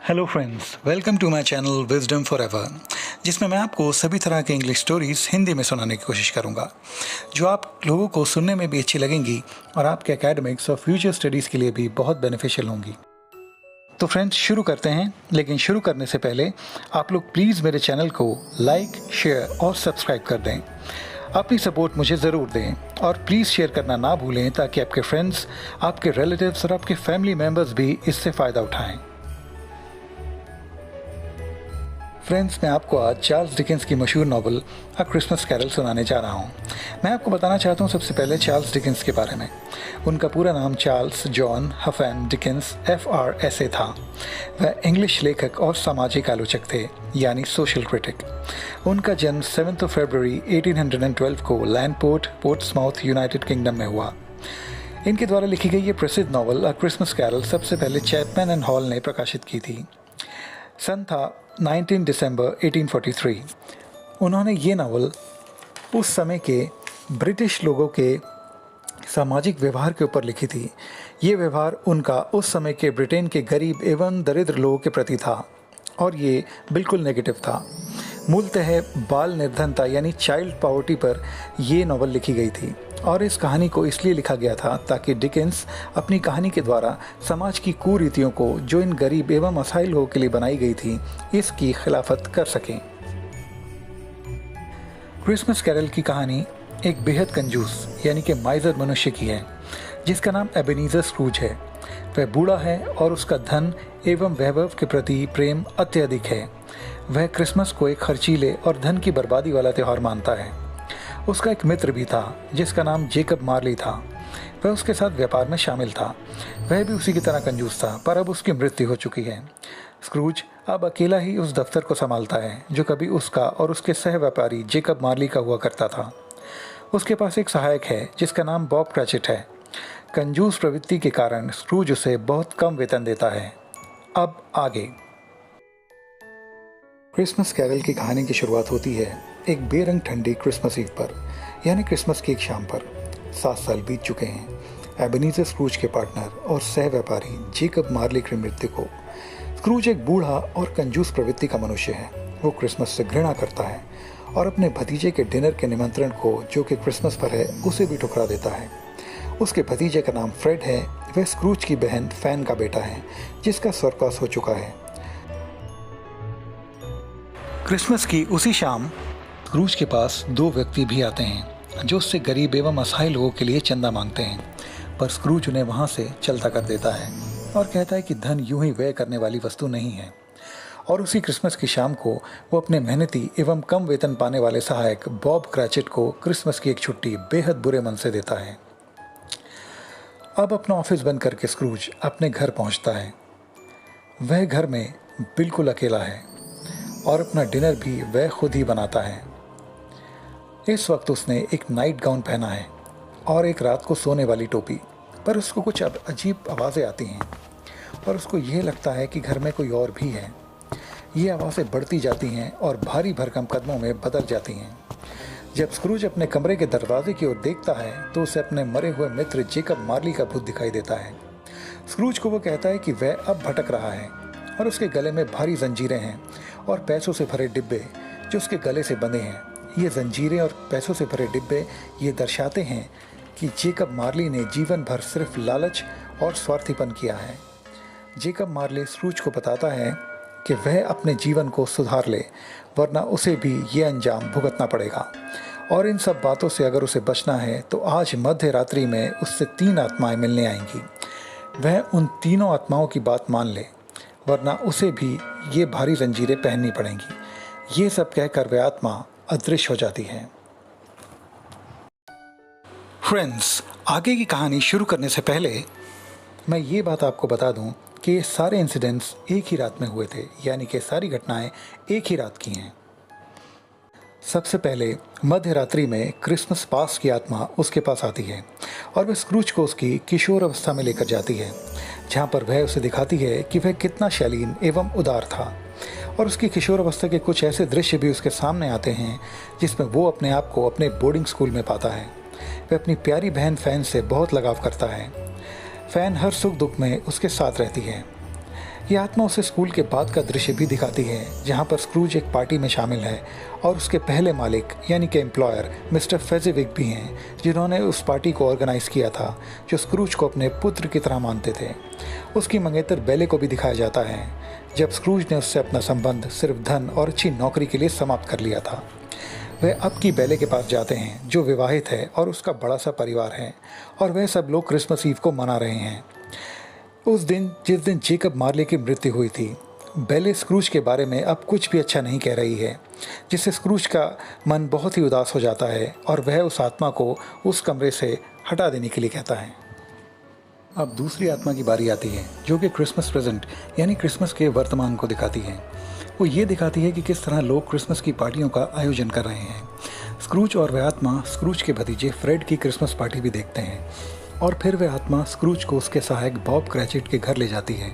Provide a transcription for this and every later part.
Hello friends, welcome to my channel wisdom forever, जिसमें मैं आपको सभी तरह के इंग्लिश स्टोरीज हिंदी में सुनाने की कोशिश करूंगा, जो आप लोगों को सुनने में भी अच्छी लगेंगी और आपके एकेडमिक्स और फ्यूचर स्टडीज़ के लिए भी बहुत बेनिफिशियल होंगी। तो फ्रेंड्स, शुरू करते हैं। लेकिन शुरू करने से पहले आप लोग प्लीज़ मेरे चैनल को लाइक, शेयर और सब्सक्राइब कर दें। अपनी सपोर्ट मुझे ज़रूर दें और प्लीज़ शेयर करना ना भूलें, ताकि आपके फ्रेंड्स, आपके रिलेटिव्स और आपके फैमिली मेम्बर्स भी इससे फ़ायदा उठाएं। फ्रेंड्स, मैं आपको आज चार्ल्स डिकेंस की मशहूर नावल अ क्रिसमस कैरल सुनाने जा रहा हूँ। मैं आपको बताना चाहता हूँ सबसे पहले चार्ल्स डिकेंस के बारे में। उनका पूरा नाम चार्ल्स जॉन हफैन डिकेंस FRSA था। वह इंग्लिश लेखक और सामाजिक आलोचक थे, यानी सोशल क्रिटिक। उनका जन्म 7 फरवरी 1812 को लैंडपोर्ट, पोर्ट्समाउथ, यूनाइटेड किंगडम में हुआ। इनके द्वारा लिखी गई ये प्रसिद्ध नावल अ क्रिसमस कैरल सबसे पहले चैपमैन एंड हॉल ने प्रकाशित की थी। सन था 19 दिसंबर 1843। उन्होंने ये नावल उस समय के ब्रिटिश लोगों के सामाजिक व्यवहार के ऊपर लिखी थी। ये व्यवहार उनका उस समय के ब्रिटेन के गरीब एवं दरिद्र लोगों के प्रति था और ये बिल्कुल नेगेटिव था। मूलतः बाल निर्धनता यानी चाइल्ड पॉवर्टी पर यह नावल लिखी गई थी और इस कहानी को इसलिए लिखा गया था ताकि डिकेंस अपनी कहानी के द्वारा समाज की कुरीतियों को, जो इन गरीब एवं असहाय लोगों के लिए बनाई गई थी, इसकी खिलाफत कर सकें। क्रिसमस कैरल की कहानी एक बेहद कंजूस यानी कि माइजर मनुष्य की है, जिसका नाम एबेनीज़र स्क्रूज है। वह बूढ़ा है और उसका धन एवं वैभव के प्रति प्रेम अत्यधिक है। वह क्रिसमस को एक खर्चीले और धन की बर्बादी वाला त्यौहार मानता है। उसका एक मित्र भी था जिसका नाम जेकब मार्ली था। वह उसके साथ व्यापार में शामिल था। वह भी उसी की तरह कंजूस था, पर अब उसकी मृत्यु हो चुकी है। स्क्रूज अब अकेला ही उस दफ्तर को संभालता है जो कभी उसका और उसके सह व्यापारी जेकब मार्ली का हुआ करता था। उसके पास एक सहायक है जिसका नाम बॉब क्रैचेट है। कंजूस प्रवृत्ति के कारण स्क्रूज उसे बहुत कम वेतन देता है। अब आगे। क्रिसमस कैरल की कहानी की शुरुआत होती है एक बेरंग ठंडी क्रिसमस ईव पर, यानी क्रिसमस की एक शाम पर। 7 साल बीत चुके हैं एबेनीज़र स्क्रूज के पार्टनर और सह व्यापारी जेकब मार्ली की मृत्यु को। स्क्रूज एक बूढ़ा और कंजूस प्रवृत्ति का मनुष्य है। वो क्रिसमस से घृणा करता है और अपने भतीजे के डिनर के निमंत्रण को, जो कि क्रिसमस पर है, उसे भी ठुकरा देता है। उसके भतीजे का नाम फ्रेड है। वह स्क्रूज की बहन फैन का बेटा है, जिसका स्वर्गवास हो चुका है। क्रिसमस की उसी शाम स्क्रूज के पास 2 व्यक्ति भी आते हैं जो उससे गरीब एवं असहाय लोगों के लिए चंदा मांगते हैं, पर स्क्रूज उन्हें वहां से चलता कर देता है और कहता है कि धन यूं ही व्यय करने वाली वस्तु नहीं है। और उसी क्रिसमस की शाम को वो अपने मेहनती एवं कम वेतन पाने वाले सहायक बॉब क्रैचेट को क्रिसमस की एक छुट्टी बेहद बुरे मन से देता है। अब अपना ऑफिस बंद करके स्क्रूज अपने घर पहुंचता है। वह घर में बिल्कुल अकेला है और अपना डिनर भी वह खुद ही बनाता है। इस वक्त उसने एक नाइट गाउन पहना है और एक रात को सोने वाली टोपी, पर उसको कुछ अजीब आवाज़ें आती हैं और उसको यह लगता है कि घर में कोई और भी है। ये आवाज़ें बढ़ती जाती हैं और भारी भरकम कदमों में बदल जाती हैं। जब स्क्रूज अपने कमरे के दरवाजे की ओर देखता है तो उसे अपने मरे हुए मित्र जेकब मार्ली का भूत दिखाई देता है। स्क्रूज को वो कहता है कि वह अब भटक रहा है और उसके गले में भारी जंजीरें हैं और पैसों से भरे डिब्बे जो उसके गले से बंधे हैं। ये जंजीरें और पैसों से भरे डिब्बे ये दर्शाते हैं कि जेकब मार्ली ने जीवन भर सिर्फ लालच और स्वार्थीपन किया है। जेकब मार्ली स्क्रूज को बताता है कि वह अपने जीवन को सुधार ले, वरना उसे भी ये अंजाम भुगतना पड़ेगा। और इन सब बातों से अगर उसे बचना है तो आज मध्य रात्रि में उससे 3 आत्माएं मिलने आएंगी। वह उन तीनों आत्माओं की बात मान ले, वरना उसे भी ये भारी जंजीरें पहननी पड़ेंगी। ये सब कहकर वह आत्मा अदृश्य हो जाती है। फ्रेंड्स, आगे की कहानी शुरू करने से पहले मैं ये बात आपको बता दूं कि ये सारे इंसिडेंट्स एक ही रात में हुए थे, यानी कि सारी घटनाएं एक ही रात की हैं। सबसे पहले मध्य रात्रि में क्रिसमस पास्ट की आत्मा उसके पास आती है और वह स्क्रूज को उसकी किशोर अवस्था में लेकर जाती है, जहाँ पर वह उसे दिखाती है कि वह कितना शालीन एवं उदार था। और उसकी किशोर अवस्था के कुछ ऐसे दृश्य भी उसके सामने आते हैं जिसमें वो अपने आप को अपने बोर्डिंग स्कूल में पाता है। वह अपनी प्यारी बहन फैन से बहुत लगाव करता है। फैन हर सुख दुख में उसके साथ रहती है। ये आत्मा उसे स्कूल के बाद का दृश्य भी दिखाती है, जहाँ पर स्क्रूज एक पार्टी में शामिल है और उसके पहले मालिक यानी कि एम्प्लॉयर मिस्टर फेज़िविक भी हैं, जिन्होंने उस पार्टी को ऑर्गेनाइज किया था, जो स्क्रूज को अपने पुत्र की तरह मानते थे। उसकी मंगेतर बेले को भी दिखाया जाता है, जब स्क्रूज ने उससे अपना संबंध सिर्फ धन और अच्छी नौकरी के लिए समाप्त कर लिया था। वह अब की बेले के पास जाते हैं, जो विवाहित है और उसका बड़ा सा परिवार है, और वह सब लोग क्रिसमस ईव को मना रहे हैं। उस दिन जिस दिन जेकब मार्ले की मृत्यु हुई थी, बेले स्क्रूज के बारे में अब कुछ भी अच्छा नहीं कह रही है, जिससे स्क्रूज का मन बहुत ही उदास हो जाता है और वह उस आत्मा को उस कमरे से हटा देने के लिए कहता है। अब दूसरी आत्मा की बारी आती है, जो कि क्रिसमस प्रेजेंट यानी क्रिसमस के वर्तमान को दिखाती है। वो ये दिखाती है कि किस तरह लोग क्रिसमस की पार्टियों का आयोजन कर रहे हैं। स्क्रूज और वह आत्मा स्क्रूज के भतीजे फ्रेड की क्रिसमस पार्टी भी देखते हैं, और फिर वह आत्मा स्क्रूज को उसके सहायक बॉब क्रैचेट के घर ले जाती है,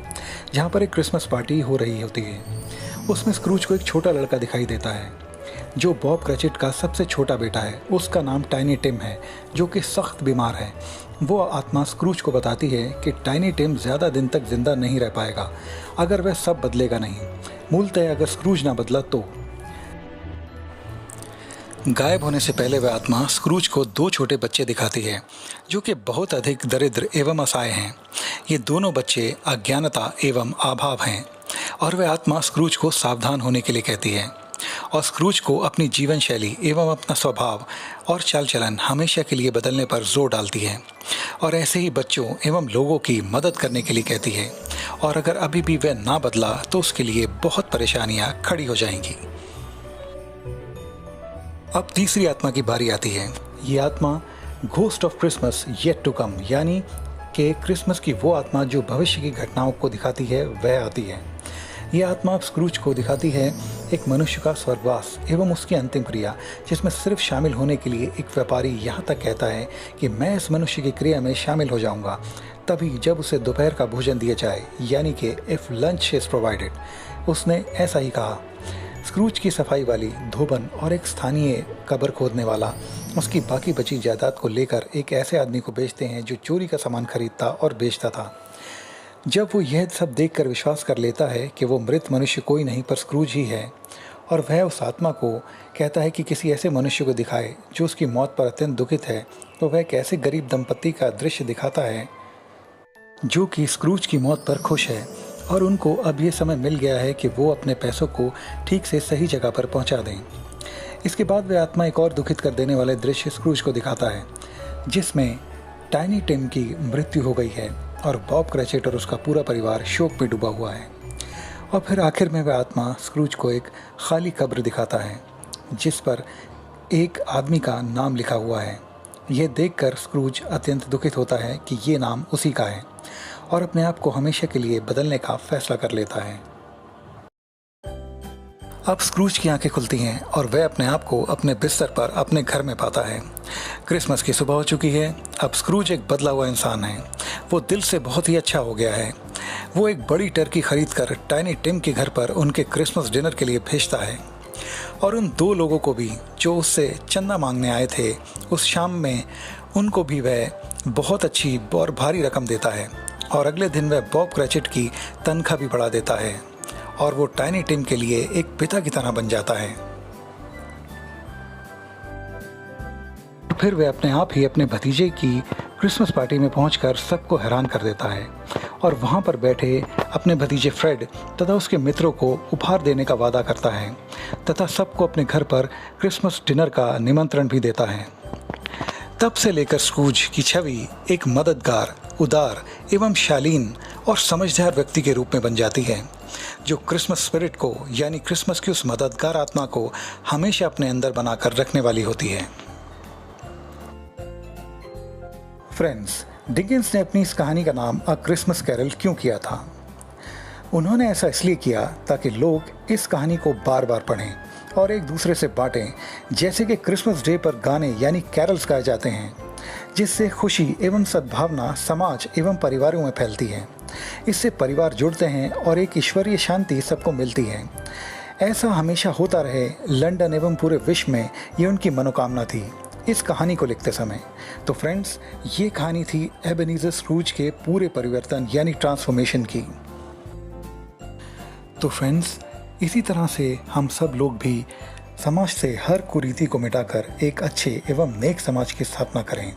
जहाँ पर एक क्रिसमस पार्टी हो रही होती है। उसमें स्क्रूज को एक छोटा लड़का दिखाई देता है, जो बॉब क्रैचेट का सबसे छोटा बेटा है। उसका नाम टाइनी टिम है, जो कि सख्त बीमार है। वो आत्मा स्क्रूज को बताती है कि टाइनी टिम ज़्यादा दिन तक जिंदा नहीं रह पाएगा अगर वह सब बदलेगा नहीं। मूलतः अगर स्क्रूज ना बदला तो। गायब होने से पहले वह आत्मा स्क्रूज को 2 छोटे बच्चे दिखाती है, जो कि बहुत अधिक दरिद्र एवं असहाय हैं। ये दोनों बच्चे अज्ञानता एवं अभाव हैं, और वह आत्मा स्क्रूज को सावधान होने के लिए कहती है, और स्क्रूज को अपनी जीवन शैली एवं अपना स्वभाव और चाल चलन हमेशा के लिए बदलने पर जोर डालती है, और ऐसे ही बच्चों एवं लोगों की मदद करने के लिए कहती है, और अगर अभी भी वह ना बदला तो उसके लिए बहुत परेशानियां खड़ी हो जाएंगी। अब तीसरी आत्मा की बारी आती है। ये आत्मा ghost of Christmas yet to come, यानी कि क्रिसमस की वो आत्मा जो भविष्य की घटनाओं को दिखाती है, वह आती है। यह आत्मा स्क्रूज को दिखाती है एक मनुष्य का स्वर्गवास एवं उसकी अंतिम क्रिया, जिसमें सिर्फ शामिल होने के लिए एक व्यापारी यहाँ तक कहता है कि मैं इस मनुष्य की क्रिया में शामिल हो जाऊँगा तभी जब उसे दोपहर का भोजन दिया जाए, यानी कि इफ़ लंच इज़ प्रोवाइडेड। उसने ऐसा ही कहा। स्क्रूज की सफाई वाली, धोबन और एक स्थानीय कब्र खोदने वाला उसकी बाकी बची जायदाद को लेकर एक ऐसे आदमी को बेचते हैं जो चोरी का सामान खरीदता और बेचता था। जब वो यह सब देखकर विश्वास कर लेता है कि वो मृत मनुष्य कोई नहीं पर स्क्रूज ही है, और वह उस आत्मा को कहता है कि किसी ऐसे मनुष्य को दिखाए जो उसकी मौत पर अत्यंत दुखित है, तो वह एक ऐसे गरीब दंपत्ति का दृश्य दिखाता है जो कि स्क्रूज की मौत पर खुश है, और उनको अब ये समय मिल गया है कि वो अपने पैसों को ठीक से सही जगह पर पहुंचा दें। इसके बाद वह आत्मा एक और दुखित कर देने वाले दृश्य स्क्रूज को दिखाता है, जिसमें टाइनी टिम की मृत्यु हो गई है और बॉब क्रैचेट और उसका पूरा परिवार शोक में डूबा हुआ है। और फिर आखिर में वह आत्मा स्क्रूज को एक खाली कब्र दिखाता है, जिस पर एक आदमी का नाम लिखा हुआ है। यह देखकर स्क्रूज अत्यंत दुखित होता है कि ये नाम उसी का है, और अपने आप को हमेशा के लिए बदलने का फैसला कर लेता है। अब स्क्रूज की आंखें खुलती हैं और वह अपने आप को अपने बिस्तर पर अपने घर में पाता है। क्रिसमस की सुबह हो चुकी है। अब स्क्रूज एक बदला हुआ इंसान है। वो दिल से बहुत ही अच्छा हो गया है। वो एक बड़ी टर्की खरीदकर टाइनी टिम के घर पर उनके क्रिसमस डिनर के लिए भेजता है, और उन 2 लोगों को भी जो उससे चंदा मांगने आए थे उस शाम में, उनको भी वह बहुत अच्छी और भारी रकम देता है, और अगले दिन वह बॉब क्रैचेट की तनख्वाह भी बढ़ा देता है, और वो टाइनी टिम के लिए एक पिता की तरह बन जाता है। फिर वह अपने आप ही अपने भतीजे की क्रिसमस पार्टी में पहुंचकर सबको हैरान कर देता है, और वहां पर बैठे अपने भतीजे फ्रेड तथा उसके मित्रों को उपहार देने का वादा करता है, तथा सबको अपने घर पर क्रिसमस डिनर का निमंत्रण भी देता है। तब से लेकर स्क्रूज की छवि एक मददगार, उदार एवं शालीन और समझदार व्यक्ति के रूप में बन जाती है, जो क्रिसमस स्पिरिट को यानी क्रिसमस की उस मददगार आत्मा को हमेशा अपने अंदर बनाकर रखने वाली होती है। फ्रेंड्स, डिकेंस ने अपनी इस कहानी का नाम अ क्रिसमस कैरल क्यों किया था? उन्होंने ऐसा इसलिए किया ताकि लोग इस कहानी को बार बार पढ़ें और एक दूसरे से बांटें, जैसे कि क्रिसमस डे पर गाने यानी कैरल्स गाए जाते हैं, जिससे खुशी एवं सद्भावना समाज एवं परिवारों में फैलती है। इससे परिवार जुड़ते हैं और एक ईश्वरीय शांति सबको मिलती है। ऐसा हमेशा होता रहे लंदन एवं पूरे विश्व में, ये उनकी मनोकामना थी इस कहानी को लिखते समय। तो फ्रेंड्स, ये कहानी थी एबेनेज़र स्क्रूज के पूरे परिवर्तन यानी ट्रांसफॉर्मेशन की। तो फ्रेंड्स, इसी तरह से हम सब लोग भी समाज से हर कुरीति को मिटाकर एक अच्छे एवं नेक समाज की स्थापना करें।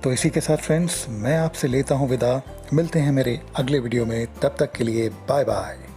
तो इसी के साथ फ्रेंड्स, मैं आपसे लेता हूँ विदा। मिलते हैं मेरे अगले वीडियो में, तब तक के लिए बाय बाय।